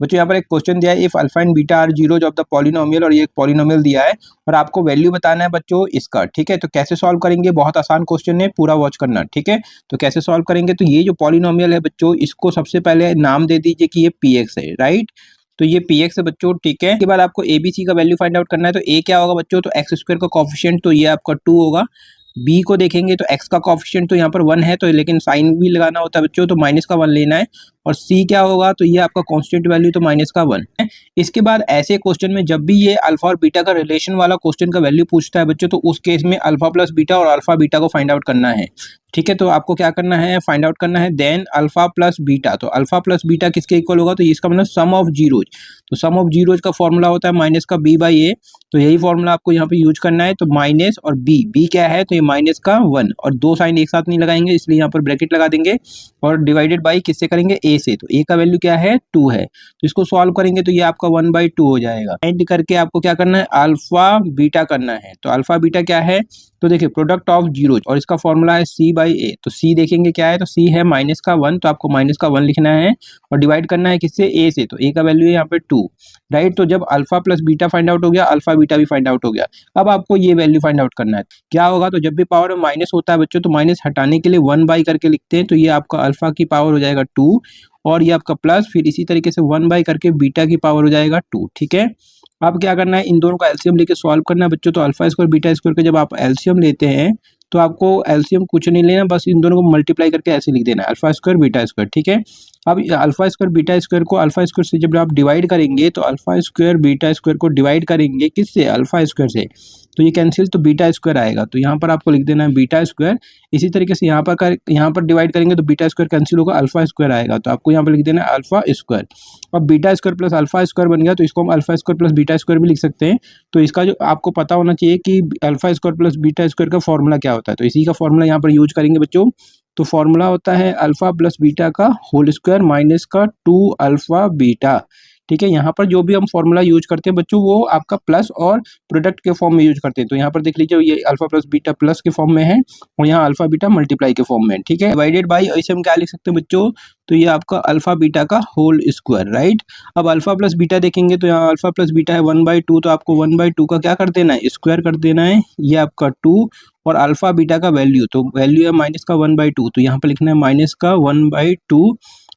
बच्चों यहाँ पर एक क्वेश्चन दिया है, if alpha and beta are zeros of the polynomial, और ये एक पॉलिनोमियल दिया है और आपको वैल्यू बताना है बच्चों इसका। ठीक है, तो कैसे सॉल्व करेंगे, बहुत आसान क्वेश्चन है, पूरा वॉच करना। ठीक है, तो कैसे सॉल्व करेंगे, तो ये जो पॉलिनोमियल है बच्चों, इसको सबसे पहले नाम दे दीजिए कि ये पी एक्स है, राइट। तो ये पी एक्स है बच्चों। ठीक है, इसके बाद आपको ए बी सी का वैल्यू फाइंड आउट करना है। तो ए क्या होगा बच्चों, तो एक्स स्क्वायर का कोफिशिएंट, तो ये आपका 2 होगा। बी को देखेंगे तो एक्स का कोफिशिएंट तो यहाँ पर 1 है, तो लेकिन साइन भी लगाना होता है बच्चों, तो माइनस का 1 लेना है। और सी क्या होगा, तो ये आपका कांस्टेंट वैल्यू, तो माइनस का 1 है। इसके बाद ऐसे क्वेश्चन में जब भी ये अल्फा और बीटा का रिलेशन वाला क्वेश्चन का वैल्यू पूछता है बच्चों, तो उस केस में अल्फा प्लस बीटा और अल्फा बीटा को फाइंड आउट करना है। ठीक है, तो आपको क्या करना है, फाइंड आउट करना है देन अल्फा प्लस बीटा। तो अल्फा प्लस बीटा किसके इक्वल होगा, तो इसका मतलब सम ऑफ जीरोज। तो सम ऑफ जीरोज का फॉर्मूला होता है माइनस का बी बाई ए, तो यही फॉर्मूला आपको यहाँ पे यूज करना है। तो माइनस और बी क्या है, तो ये माइनस का 1, और दो साइन एक साथ नहीं लगाएंगे, इसलिए यहाँ पर ब्रैकेट लगा देंगे, और डिवाइडेड बाई किससे करेंगे, ए से। तो ए का वैल्यू क्या है, 2 है। तो इसको सॉल्व करेंगे तो ये आपका 1/2 हो जाएगा। एंड करके आपको क्या करना है, अल्फा बीटा करना है। तो अल्फा बीटा क्या है, तो देखिए प्रोडक्ट ऑफ जीरोज, और इसका फॉर्मूला है सी बाई ए। तो सी देखेंगे क्या है, तो सी है माइनस का 1, तो आपको माइनस का 1 लिखना है, और डिवाइड करना है किससे, ए से। तो ए का वैल्यू है यहाँ पे 2, राइट। तो जब alpha plus beta find out हो गया, अल्फा बीटा भी फाइंड आउट हो गया। अब आपको ये वैल्यू फाइंड आउट करना है। क्या होगा, तो जब भी पावर में माइनस होता है बच्चों, तो माइनस हटाने के लिए 1 करके लिखते हैं, तो ये आपका अल्फा की पावर हो जाएगा 2, और ये आपका प्लस, फिर इसी तरीके से 1 करके बीटा की पावर हो जाएगा 2। ठीक है, अब क्या करना है, इन दोनों का एलसीएम लेके सॉल्व करना है बच्चों। तो अल्फा स्क्वायर बीटा स्क्वायर का जब आप एलसीएम लेते हैं, तो आपको एलसीएम कुछ नहीं लेना, बस इन दोनों को मल्टीप्लाई करके ऐसे लिख देना है, अल्फा स्क्वायर बीटा स्क्वायर। ठीक है, अब अल्फा स्क्वायर बीटा स्क्वायर को अल्फा स्क्वायर से जब आप डिवाइड करेंगे, तो अल्फा स्क्वायर बीटा स्क्वायर को डिवाइड करेंगे किससे, अल्फा स्क्वायर से, तो ये कैंसिल, तो बीटा स्क्वायर आएगा। तो यहाँ पर आपको लिख देना है बीटा स्क्वायर। इसी तरीके से यहाँ पर डिवाइड करेंगे तो बीटा स्क्वायर कैंसिल होगा, अल्फा स्क्वायर आएगा, तो आपको यहाँ पर लिख देना है अल्फा स्क्वायर। अब beta square plus alpha square बन गया, तो इसको हम alpha square plus beta square भी लिख सकते हैं। तो इसका जो आपको पता होना चाहिए कि alpha square plus beta square का फॉर्मूला क्या होता है, तो इसी का फॉर्मूला यहाँ पर यूज करेंगे बच्चों। तो फॉर्मूला होता है अल्फा प्लस बीटा का होल स्क्वायर माइनस का 2 अल्फा बीटा। ठीक है, यहाँ पर जो भी हम फॉर्मूला यूज करते हैं बच्चों, वो आपका प्लस और प्रोडक्ट के फॉर्म में यूज करते हैं। तो यहाँ पर देख लीजिए, ये अल्फा प्लस बीटा प्लस के फॉर्म में है, और यहाँ अल्फा बीटा मल्टीप्लाई के फॉर्म में है। ठीक है, डिवाइडेड बाई, ऐसे हम क्या लिख सकते हैं बच्चों, तो ये आपका अल्फा बीटा का होल स्क्वायर, राइट। अब अल्फा प्लस बीटा देखेंगे, तो यहाँ अल्फा प्लस बीटा है 1/2, तो आपको 1/2 का क्या कर देना है, स्क्वायर कर देना है, ये आपका 2, और अल्फा बीटा का वैल्यू, तो वैल्यू है माइनस का 1/2, तो यहाँ पर लिखना है माइनस का 1/2,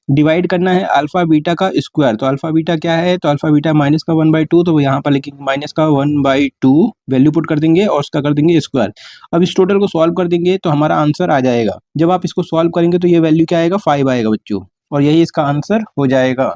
डिवाइड करना है अल्फा बीटा का स्क्वायर। तो अल्फा बीटा क्या है, तो अल्फा बीटा माइनस का 1/2, तो यहाँ पर लिखेंगे माइनस का 1/2, वैल्यू पुट कर देंगे और उसका कर देंगे स्क्वायर। अब इस टोटल को सॉल्व कर देंगे तो हमारा आंसर आ जाएगा। जब आप इसको सॉल्व करेंगे तो ये वैल्यू क्या आएगा, 5 आएगा बच्चों, और यही इसका आंसर हो जाएगा।